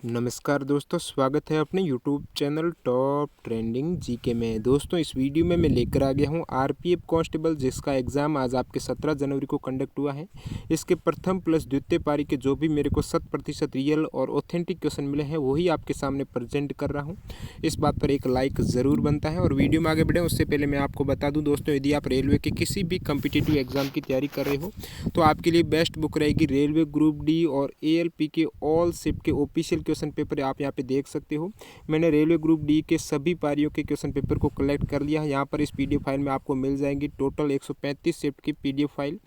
नमस्कार दोस्तों, स्वागत है अपने YouTube channel top trending GK में। दोस्तों, इस वीडियो में मैं लेकर आ गया हूं आरपीएफ कांस्टेबल, जिसका एग्ज़ाम आज आपके 17 जनवरी को कंडक्ट हुआ है। इसके प्रथम प्लस द्वितीय पारी के जो भी मेरे को 100% रियल और ऑथेंटिक क्वेश्चन मिले हैं वही आपके सामने प्रेजेंट कर रहा हूँ। इस बात पर एक लाइक ज़रूर बनता है। और वीडियो में आगे बढ़ें उससे पहले मैं आपको बता दूँ दोस्तों, यदि आप रेलवे के किसी भी कम्पिटिटिव एग्ज़ाम की तैयारी कर रहे हो तो आपके लिए बेस्ट बुक रहेगी रेलवे ग्रुप डी और एएलपी के ऑल शिफ्ट के ऑफिशियल क्वेश्चन पेपर आप यहाँ पे देख सकते हो। मैंने रेलवे ग्रुप डी के सभी पारियों के क्वेश्चन पेपर को कलेक्ट कर लिया है। यहाँ पर इस पीडीएफ फाइल में आपको मिल जाएंगी टोटल 135 शिफ्ट की पीडीएफ फाइल,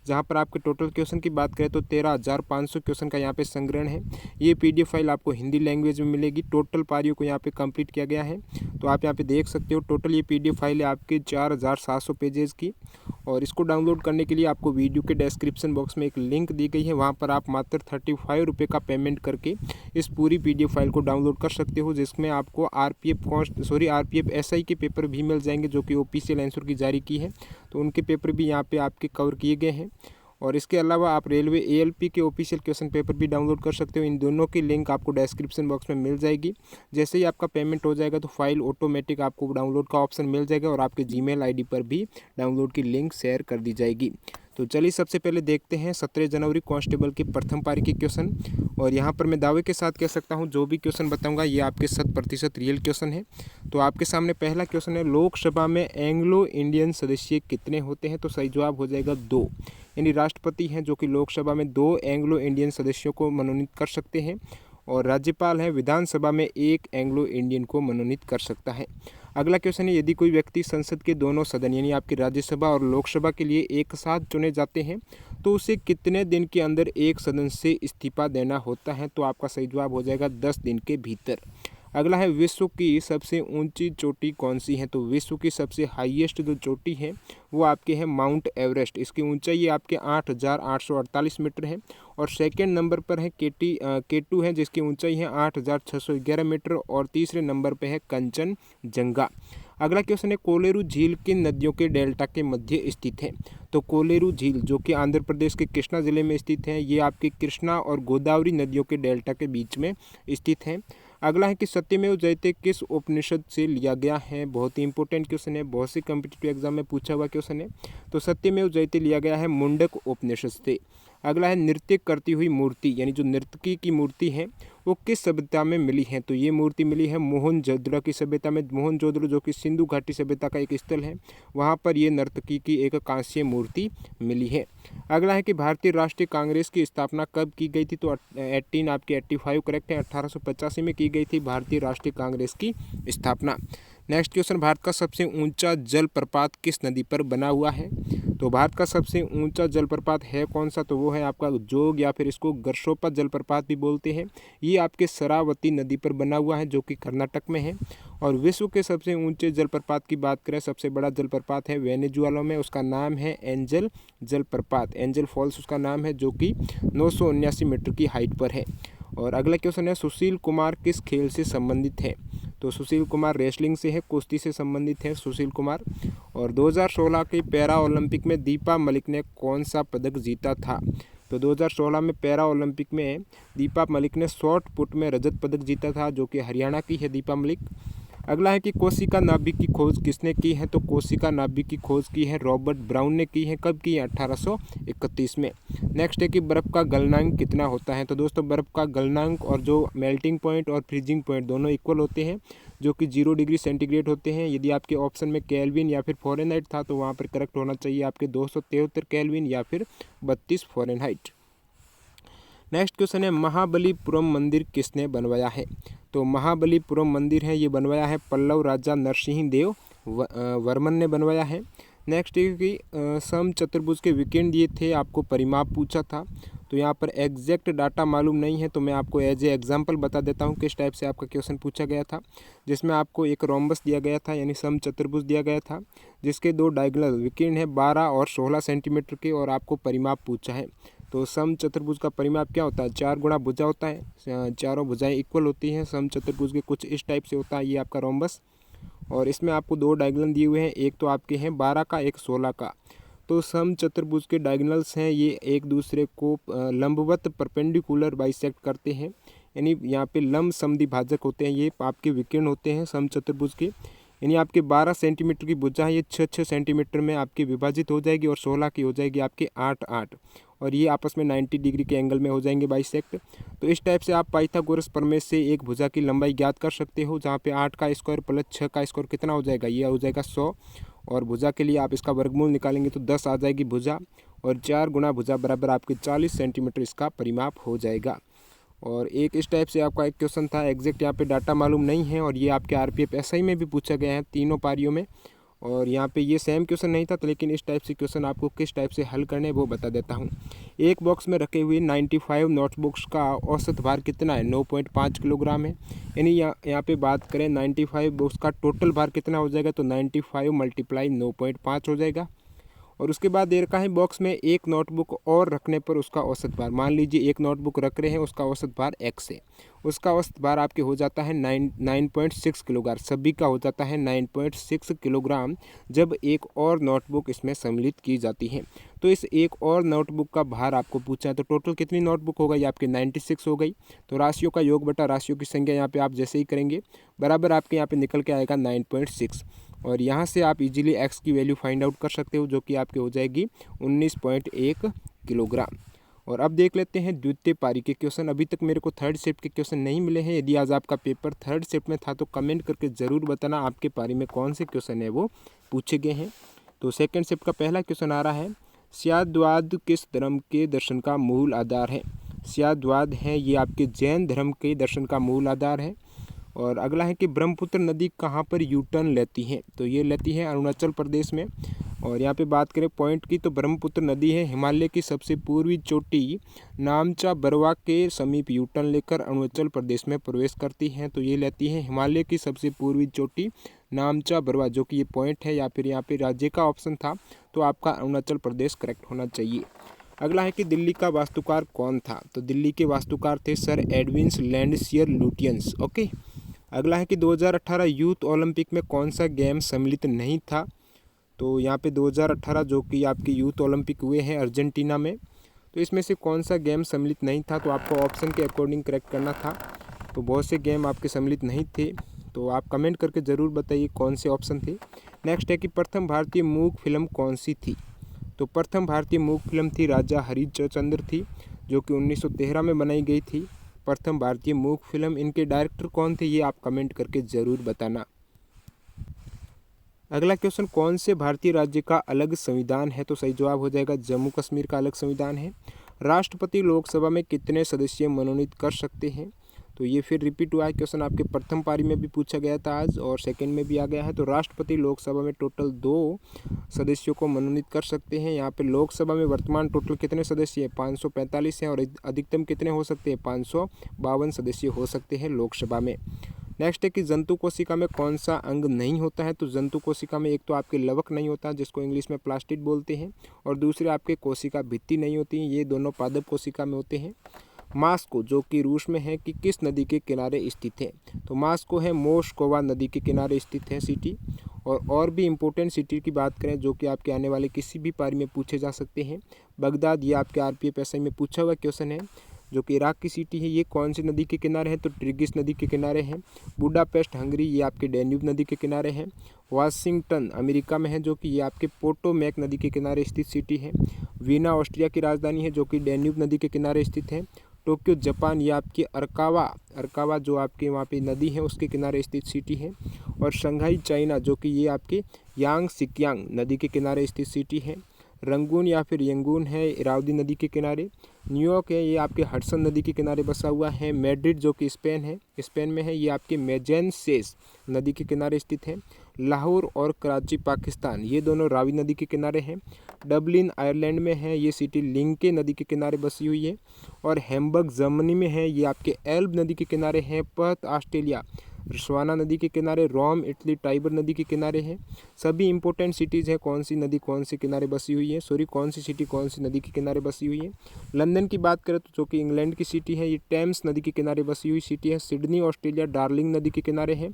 जहाँ पर आपके टोटल क्वेश्चन की बात करें तो 13,500 क्वेश्चन का यहाँ पे संग्रहण है। ये पीडीएफ फाइल आपको हिंदी लैंग्वेज में मिलेगी। टोटल पारियों को यहाँ पे कंप्लीट किया गया है, तो आप यहाँ पे देख सकते हो। टोटल ये पीडीएफ फाइल है आपकी 4,700 पेजेस की। और इसको डाउनलोड करने के लिए आपको वीडियो के डिस्क्रिप्शन बॉक्स में एक लिंक दी गई है, वहाँ पर आप मात्र 35 रुपये का पेमेंट करके इस पूरी पीडीएफ फाइल को डाउनलोड कर सकते हो, जिसमें आपको आरपीएफ एसआई के पेपर भी मिल जाएंगे जो कि ऑफिशियल आंसर की जारी की है, तो उनके पेपर भी यहाँ पे आपके कवर किए गए हैं। और इसके अलावा आप रेलवे एएलपी के ऑफिशियल क्वेश्चन पेपर भी डाउनलोड कर सकते हो। इन दोनों की लिंक आपको डिस्क्रिप्शन बॉक्स में मिल जाएगी। जैसे ही आपका पेमेंट हो जाएगा तो फाइल ऑटोमेटिक आपको डाउनलोड का ऑप्शन मिल जाएगा और आपके जीमेल आईडी पर भी डाउनलोड की लिंक शेयर कर दी जाएगी। तो चलिए सबसे पहले देखते हैं 17 जनवरी कांस्टेबल की प्रथम पारी के क्वेश्चन। और यहाँ पर मैं दावे के साथ कह सकता हूँ जो भी क्वेश्चन बताऊँगा ये आपके 100% रियल क्वेश्चन है। तो आपके सामने पहला क्वेश्चन है, लोकसभा में एंग्लो इंडियन सदस्य कितने होते हैं? तो सही जवाब हो जाएगा 2। यानी राष्ट्रपति हैं जो कि लोकसभा में 2 एंग्लो इंडियन सदस्यों को मनोनीत कर सकते हैं, और राज्यपाल हैं विधानसभा में 1 एंग्लो इंडियन को मनोनीत कर सकता है। अगला क्वेश्चन है, यदि कोई व्यक्ति संसद के दोनों सदन यानी आपकी राज्यसभा और लोकसभा के लिए एक साथ चुने जाते हैं तो उसे कितने दिन के अंदर एक सदन से इस्तीफा देना होता है? तो आपका सही जवाब हो जाएगा 10 दिन के भीतर। अगला है, विश्व की सबसे ऊंची चोटी कौन सी है? तो विश्व की सबसे हाईएस्ट जो चोटी है वो आपके है माउंट एवरेस्ट। इसकी ऊंचाई आपके 8,848 मीटर है। और सेकेंड नंबर पर है केटू है जिसकी ऊंचाई है 8,611 मीटर। और तीसरे नंबर पर है कंचनजंगा। अगला क्वेश्चन है, कोलेरू झील किन नदियों के डेल्टा के मध्य स्थित है? तो कोलेरू झील जो कि आंध्र प्रदेश के कृष्णा जिले में स्थित है, ये आपकी कृष्णा और गोदावरी नदियों के डेल्टा के बीच में स्थित है। अगला है कि सत्यमेव जयते किस उपनिषद से लिया गया है? बहुत ही इंपॉर्टेंट क्वेश्चन है, बहुत सी कम्पिटिटिव एग्जाम में पूछा हुआ क्वेश्चन है। तो सत्यमेव जयते लिया गया है मुंडक उपनिषद से। अगला है, नृत्य करती हुई मूर्ति यानी जो नर्तकी की मूर्ति है वो किस सभ्यता में मिली है? तो ये मूर्ति मिली है मोहनजोदड़ो की सभ्यता में। मोहनजोदड़ो जो कि सिंधु घाटी सभ्यता का एक स्थल है, वहाँ पर ये नर्तकी की एक कांस्य मूर्ति मिली है। अगला है कि भारतीय राष्ट्रीय कांग्रेस की स्थापना कब की गई थी? तो 85 करेक्ट है, 1885 में की गई थी भारतीय राष्ट्रीय कांग्रेस की स्थापना। नेक्स्ट क्वेश्चन, भारत का सबसे ऊंचा जलप्रपात किस नदी पर बना हुआ है? तो भारत का सबसे ऊंचा जलप्रपात है कौन सा? तो वो है आपका जोग या फिर इसको गरसोपा जलप्रपात भी बोलते हैं। ये आपके शरावती नदी पर बना हुआ है जो कि कर्नाटक में है। और विश्व के सबसे ऊंचे जलप्रपात की बात करें, सबसे बड़ा जलप्रपात है वेनेजुएला में, उसका नाम है एंजल जलप्रपात, एंजल फॉल्स उसका नाम है, जो कि 979 मीटर की हाइट पर है। और अगला क्वेश्चन है, सुशील कुमार किस खेल से संबंधित है? तो सुशील कुमार रेसलिंग से है, कुश्ती से संबंधित है सुशील कुमार। और 2016 के पैरा ओलंपिक में दीपा मलिक ने कौन सा पदक जीता था? तो 2016 में पैरा ओलंपिक में दीपा मलिक ने शॉट पुट में रजत पदक जीता था, जो कि हरियाणा की है दीपा मलिक। अगला है कि कोशिका नाभिक की खोज किसने की है? तो कोशिका नाभिक की खोज की है रॉबर्ट ब्राउन ने की है। कब की है? 1831 में। नेक्स्ट है कि बर्फ़ का गलनांक कितना होता है? तो दोस्तों, बर्फ़ का गलनांक और जो मेल्टिंग पॉइंट और फ्रीजिंग पॉइंट दोनों इक्वल होते हैं, जो कि 0 डिग्री सेंटीग्रेड होते हैं। यदि आपके ऑप्शन में केल्विन या फिर फ़ारेनहाइट था तो वहाँ पर करेक्ट होना चाहिए आपके 273 केल्विन या फिर 32 फ़ारेनहाइट। नेक्स्ट क्वेश्चन है, महाबलीपुरम मंदिर किसने बनवाया है? तो महाबलीपुरम मंदिर है ये बनवाया है पल्लव राजा नरसिंह देव वर्मन ने बनवाया है। नेक्स्ट है कि सम चतुर्भुज के विकर्ण दिए थे, आपको परिमाप पूछा था। तो यहाँ पर एग्जैक्ट डाटा मालूम नहीं है, तो मैं आपको एज ए एग्जांपल बता देता हूँ किस टाइप से आपका क्वेश्चन पूछा गया था, जिसमें आपको एक रोम्बस दिया गया था यानी सम चतुर्भुज दिया गया था, जिसके 2 डायगोनल विकर्ण है 12 और 16 सेंटीमीटर के, और आपको परिमाप पूछा है। तो सम चतुर्भुज का परिमाप क्या होता है? 4 गुणा भुजा होता है, चारों भुजाएं इक्वल होती हैं सम चतुर्भुज के, कुछ इस टाइप से होता है ये आपका रोम्बस। और इसमें आपको 2 डायगोनल दिए हुए हैं, एक तो आपके हैं 12 का, एक 16 का। तो सम चतुर्भुज के डायगोनल्स हैं ये एक दूसरे को लंबवत परपेंडिकुलर बाइसेक्ट करते हैं, यानी यहाँ पे लंब समद्विभाजक होते हैं, ये आपके विकर्ण होते हैं समचतुर्भुज के। यानी आपके 12 सेंटीमीटर की भुजा है, ये 6-6 सेंटीमीटर में आपकी विभाजित हो जाएगी और 16 की हो जाएगी आपके 8-8, और ये आपस में 90 डिग्री के एंगल में हो जाएंगे बाइसेक्ट। तो इस टाइप से आप पाइथागोरस प्रमेय से एक भुजा की लंबाई ज्ञात कर सकते हो, जहाँ पे 8 का स्क्वायर प्लस 6 का स्क्वायर कितना हो जाएगा, ये हो जाएगा 100। और भुजा के लिए आप इसका वर्गमूल निकालेंगे तो 10 आ जाएगी भुजा, और 4 गुना भुजा बराबर आपके 40 सेंटीमीटर इसका परिमाप हो जाएगा। और एक इस टाइप से आपका एक क्वेश्चन था, एग्जैक्ट यहाँ पे डाटा मालूम नहीं है, और ये आपके आरपीएफ एसआई में भी पूछा गया है तीनों पारियों में। और यहाँ पे ये सेम क्वेश्चन नहीं था, तो लेकिन इस टाइप से क्वेश्चन आपको किस टाइप से हल करने वो बता देता हूँ। एक बॉक्स में रखे हुए 95 नोटबुक्स का औसत भार कितना है, 9.5 किलोग्राम है। यानी यहाँ पे बात करें 95 बॉक्स का टोटल भार कितना हो जाएगा, तो 95 × 9.5 हो जाएगा। और उसके बाद दे रखा है बॉक्स में एक नोटबुक और रखने पर उसका औसत भार, मान लीजिए एक नोटबुक रख रहे हैं, उसका औसत भार x है, उसका औसत भार आपके हो जाता है 9.6 किलोग्राम, सभी का हो जाता है 9.6 किलोग्राम जब एक और नोटबुक इसमें सम्मिलित की जाती है। तो इस एक और नोटबुक का भार आपको पूछा है, तो टोटल कितनी नोटबुक हो गई आपकी 96 हो गई। तो राशियों का योग बटा राशियों की संख्या यहाँ पे आप जैसे ही करेंगे बराबर आपके यहाँ पे निकल के आएगा 9.6, और यहाँ से आप इजीली x की वैल्यू फाइंड आउट कर सकते हो, जो कि आपके हो जाएगी 19.1 किलोग्राम। और अब देख लेते हैं द्वितीय पारी के क्वेश्चन। अभी तक मेरे को थर्ड शिफ्ट के क्वेश्चन नहीं मिले हैं। यदि आज आपका पेपर थर्ड शिफ्ट में था तो कमेंट करके ज़रूर बताना आपके पारी में कौन से क्वेश्चन है वो पूछे गए हैं। तो सेकेंड शिफ्ट का पहला क्वेश्चन आ रहा है, स्याद्वाद किस धर्म के दर्शन का मूल आधार है। स्याद्वाद है ये आपके जैन धर्म के दर्शन का मूल आधार है। और अगला है कि ब्रह्मपुत्र नदी कहाँ पर यू टर्न लेती है, तो ये लेती है अरुणाचल प्रदेश में। और यहाँ पे बात करें पॉइंट की, तो ब्रह्मपुत्र नदी है हिमालय की सबसे पूर्वी चोटी नामचा बरवा के समीप यू टर्न लेकर अरुणाचल प्रदेश में प्रवेश करती है। तो ये लेती है हिमालय की सबसे पूर्वी चोटी नामचा बरवा, जो कि ये पॉइंट है, या फिर यहाँ पे राज्य का ऑप्शन था, तो आपका अरुणाचल प्रदेश करेक्ट होना चाहिए। अगला है कि दिल्ली का वास्तुकार कौन था, तो दिल्ली के वास्तुकार थे सर एडविन लैंडसियर लुटियंस। ओके। अगला है कि 2018 यूथ ओलंपिक में कौन सा गेम सम्मिलित नहीं था, तो यहाँ पे 2018 जो कि आपके यूथ ओलंपिक हुए हैं अर्जेंटीना में, तो इसमें से कौन सा गेम सम्मिलित नहीं था, तो आपको ऑप्शन के अकॉर्डिंग करेक्ट करना था। तो बहुत से गेम आपके सम्मिलित नहीं थे, तो आप कमेंट करके ज़रूर बताइए कौन से ऑप्शन थे। नेक्स्ट है कि प्रथम भारतीय मूक फिल्म कौन सी थी, तो प्रथम भारतीय मूक फिल्म थी राजा हरिश्चंद्र थी, जो कि 1913 में बनाई गई थी। प्रथम भारतीय मूक फिल्म, इनके डायरेक्टर कौन थे ये आप कमेंट करके ज़रूर बताना। अगला क्वेश्चन, कौन से भारतीय राज्य का अलग संविधान है, तो सही जवाब हो जाएगा जम्मू कश्मीर का अलग संविधान है। राष्ट्रपति लोकसभा में कितने सदस्य मनोनीत कर सकते हैं, तो ये फिर रिपीट हुआ है क्वेश्चन, आपके प्रथम पारी में भी पूछा गया था आज और सेकंड में भी आ गया है। तो राष्ट्रपति लोकसभा में टोटल 2 सदस्यों को मनोनीत कर सकते हैं। यहाँ पे लोकसभा में वर्तमान टोटल कितने सदस्य हैं, 545 हैं, और अधिकतम कितने हो सकते हैं, 552 सदस्य हो सकते हैं लोकसभा में। नेक्स्ट है कि जंतु कोशिका में कौन सा अंग नहीं होता है, तो जंतु कोशिका में एक तो आपके लवक नहीं होता जिसको इंग्लिश में प्लास्टिड बोलते हैं, और दूसरे आपके कोशिका भित्ति नहीं होती, ये दोनों पादप कोशिका में होते हैं। मास्को जो कि रूस में है कि किस नदी के किनारे स्थित है, तो मास्को है मोस्कोवा नदी के किनारे स्थित है सिटी। और भी इम्पोर्टेंट सिटी की बात करें जो कि आपके आने वाले किसी भी पारी में पूछे जा सकते हैं, बगदाद ये आपके आरपीएफ एसआई में पूछा हुआ क्वेश्चन है, जो कि इराक की सिटी है, ये कौन सी नदी के किनारे है, तो टिग्रिस नदी के किनारे है। बुडापेस्ट हंगरी ये आपके डैन्यूब नदी के किनारे है। वाशिंगटन अमेरिका में है, जो कि ये आपके पोटोमैक नदी के किनारे स्थित सिटी है। वीना ऑस्ट्रिया की राजधानी है, जो कि डैन्यूब नदी के किनारे स्थित है। टोक्यो जापान ये आपकी अरकावा जो आपके वहाँ पे नदी है उसके किनारे स्थित सिटी है। और शंघाई चाइना जो कि ये आपके यांगसिकियांग नदी के किनारे स्थित सिटी है। रंगून या फिर यंगून है इरावदी नदी के किनारे। न्यूयॉर्क है ये आपके हडसन नदी के किनारे बसा हुआ है। मैड्रिड जो कि स्पेन में है, ये आपके मेजेंसेस नदी के किनारे स्थित है। लाहौर और कराची पाकिस्तान ये दोनों रावी नदी के किनारे हैं। डबलिन आयरलैंड में है, ये सिटी लिंके नदी के किनारे बसी हुई है। और हैम्बर्ग जर्मनी में है, ये आपके एल्ब नदी के किनारे हैं। पर्थ ऑस्ट्रेलिया स्वाना नदी के किनारे। रोम इटली टाइबर नदी के किनारे है। सभी इंपॉर्टेंट सिटीज़ है, कौन सी नदी कौन से किनारे बसी हुई है, कौन सी सिटी कौन सी नदी के किनारे बसी हुई है। लंदन की बात करें तो जो कि इंग्लैंड की सिटी है, ये टेम्स नदी के किनारे बसी हुई सिटी है। सिडनी ऑस्ट्रेलिया डार्लिंग नदी के किनारे है।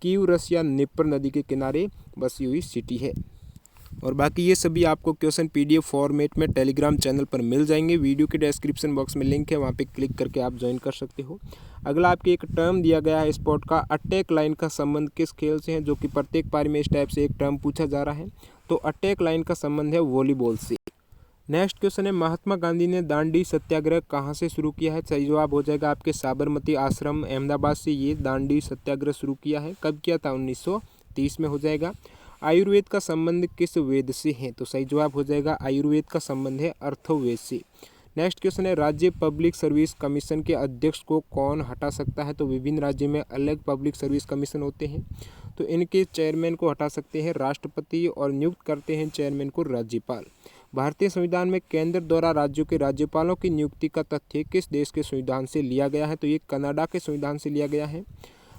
कीव रसिया निप्पर नदी के किनारे बसी हुई सिटी है। और बाकी ये सभी आपको क्वेश्चन PDF फॉर्मेट में टेलीग्राम चैनल पर मिल जाएंगे। वीडियो के डिस्क्रिप्शन बॉक्स में लिंक है, वहाँ पे क्लिक करके आप ज्वाइन कर सकते हो। अगला आपके एक टर्म दिया गया है स्पोर्ट का, अटैक लाइन का संबंध किस खेल से है, जो कि प्रत्येक पारी में इस टाइप से एक टर्म पूछा जा रहा है। तो अटैक लाइन का संबंध है वॉलीबॉल से। नेक्स्ट क्वेश्चन है, महात्मा गांधी ने दांडी सत्याग्रह कहाँ से शुरू किया है। सही जवाब हो जाएगा आपके साबरमती आश्रम अहमदाबाद से ये दांडी सत्याग्रह शुरू किया है। कब किया था, 1930 में हो जाएगा। आयुर्वेद का संबंध किस वेद से है, तो सही जवाब हो जाएगा आयुर्वेद का संबंध है अर्थवेद से। नेक्स्ट क्वेश्चन है, राज्य पब्लिक सर्विस कमीशन के अध्यक्ष को कौन हटा सकता है। तो विभिन्न राज्यों में अलग पब्लिक सर्विस कमीशन होते हैं, तो इनके चेयरमैन को हटा सकते हैं राष्ट्रपति और नियुक्त करते हैं चेयरमैन को राज्यपाल। भारतीय संविधान में केंद्र द्वारा राज्यों के राज्यपालों की नियुक्ति का तथ्य किस देश के संविधान से लिया गया है, तो ये कनाडा के संविधान से लिया गया है।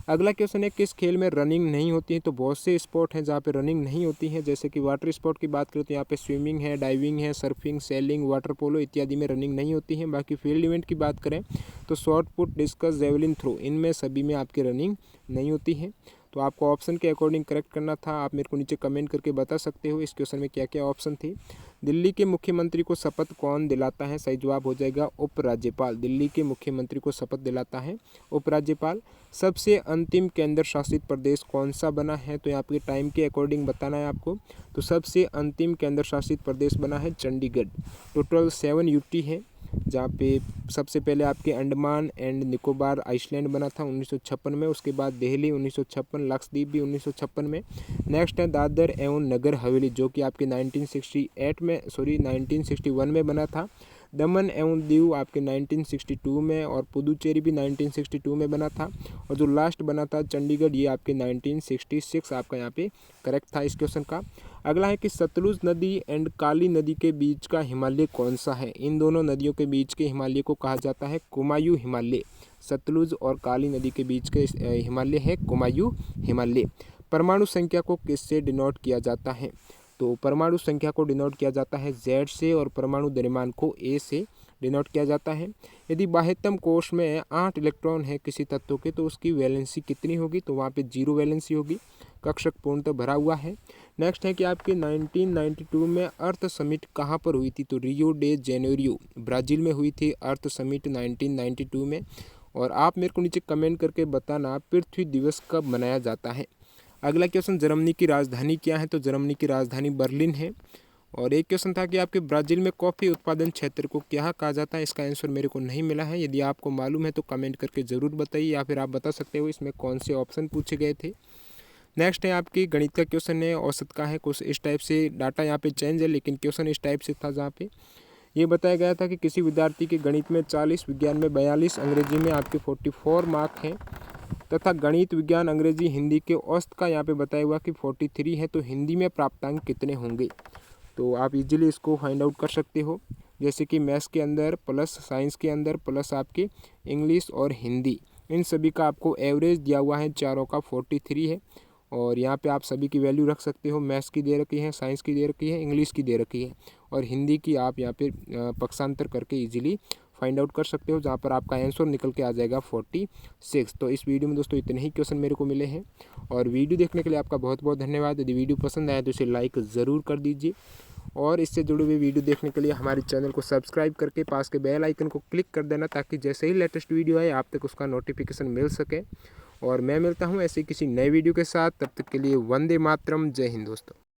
अगला क्वेश्चन है, किस खेल में रनिंग नहीं होती है। तो बहुत से स्पोर्ट हैं जहाँ पे रनिंग नहीं होती है, जैसे कि वाटर स्पोर्ट की बात करें तो यहाँ पे स्विमिंग है, डाइविंग है, सर्फिंग, सेलिंग, वाटर पोलो इत्यादि में रनिंग नहीं होती है। बाकी फील्ड इवेंट की बात करें तो shot put, discus, javelin throw, इनमें सभी में आपकी रनिंग नहीं होती है। तो आपको ऑप्शन के अकॉर्डिंग करेक्ट करना था। आप मेरे को नीचे कमेंट करके बता सकते हो इस क्वेश्चन में क्या क्या ऑप्शन थे। दिल्ली के मुख्यमंत्री को शपथ कौन दिलाता है। सही जवाब हो जाएगा उपराज्यपाल। दिल्ली के मुख्यमंत्री को शपथ दिलाता है उपराज्यपाल। सबसे अंतिम केंद्र शासित प्रदेश कौन सा बना है, तो यहाँ पे टाइम के अकॉर्डिंग बताना है आपको। तो सबसे अंतिम केंद्र शासित प्रदेश बना है चंडीगढ़। टोटल 7 यूटी है, जहाँ पे सबसे पहले आपके अंडमान एंड निकोबार आइसलैंड बना था 1956 में। उसके बाद दिल्ली 1956, लक्षद्वीप भी 1956 में। नेक्स्ट है दादर एवं नगर हवेली, जो कि आपके 1961 में बना था। दमन एवं दीव आपके 1962 में, और पुदुचेरी भी 1962 में बना था। और जो लास्ट बना था चंडीगढ़, ये आपके 1966 आपका यहाँ पे करेक्ट था इस क्वेश्चन का। अगला है कि सतलुज नदी एंड काली नदी के बीच का हिमालय कौन सा है। इन दोनों नदियों के बीच के हिमालय को कहा जाता है कुमायूं हिमालय। सतलुज और काली नदी के बीच के हिमालय है कुमायूं हिमालय। परमाणु संख्या को किससे डिनोट किया जाता है, तो परमाणु संख्या को डिनोट किया जाता है Z से, और परमाणु द्रव्यमान को A से डिनोट किया जाता है। यदि बाह्यतम कोश में 8 इलेक्ट्रॉन है किसी तत्व के, तो उसकी वैलेंसी कितनी होगी, तो वहाँ पे 0 वैलेंसी होगी। कक्षक पूर्णतः भरा हुआ है। नेक्स्ट है कि आपकी 1992 में अर्थ समिट कहाँ पर हुई थी, तो रियो डे जेनेरियो ब्राज़ील में हुई थी अर्थ समिट 1992 में। और आप मेरे को नीचे कमेंट करके बताना पृथ्वी दिवस कब मनाया जाता है। अगला क्वेश्चन, जर्मनी की राजधानी क्या है, तो जर्मनी की राजधानी बर्लिन है। और एक क्वेश्चन था कि आपके ब्राज़ील में कॉफ़ी उत्पादन क्षेत्र को क्या कहा जाता है। इसका आंसर मेरे को नहीं मिला है, यदि आपको मालूम है तो कमेंट करके ज़रूर बताइए, या फिर आप बता सकते हो इसमें कौन से ऑप्शन पूछे गए थे। नेक्स्ट है आपकी गणित का क्वेश्चन है, औसत का है। कुछ इस टाइप से डाटा यहाँ पे चेंज है, लेकिन क्वेश्चन इस टाइप से था, जहाँ पे ये बताया गया था कि किसी विद्यार्थी के गणित में 40, विज्ञान में 42, अंग्रेजी में आपके 44 मार्क हैं, तथा गणित, विज्ञान, अंग्रेजी, हिंदी के औसत का यहाँ पे बताया हुआ कि 43 है। तो हिंदी में प्राप्तांक कितने होंगे, तो आप इजीली इसको फाइंड आउट कर सकते हो। जैसे कि मैथ्स के अंदर प्लस साइंस के अंदर प्लस आपके इंग्लिश और हिंदी, इन सभी का आपको एवरेज दिया हुआ है, चारों का 43 है। और यहाँ पे आप सभी की वैल्यू रख सकते हो। मैथ्स की दे रखी है, साइंस की दे रखी है, इंग्लिश की दे रखी है, और हिंदी की आप यहाँ पे पक्षांतर करके इजीली फाइंड आउट कर सकते हो, जहाँ पर आपका आंसर निकल के आ जाएगा 46। तो इस वीडियो में दोस्तों इतने ही क्वेश्चन मेरे को मिले हैं, और वीडियो देखने के लिए आपका बहुत बहुत धन्यवाद। यदि वीडियो पसंद आया तो इसे लाइक ज़रूर कर दीजिए, और इससे जुड़े हुए वीडियो देखने के लिए हमारे चैनल को सब्सक्राइब करके पास के बेल आइकन को क्लिक कर देना, ताकि जैसे ही लेटेस्ट वीडियो आए आप तक उसका नोटिफिकेशन मिल सके। और मैं मिलता हूँ ऐसे किसी नए वीडियो के साथ, तब तक के लिए वंदे मातरम, जय हिंद दोस्तों।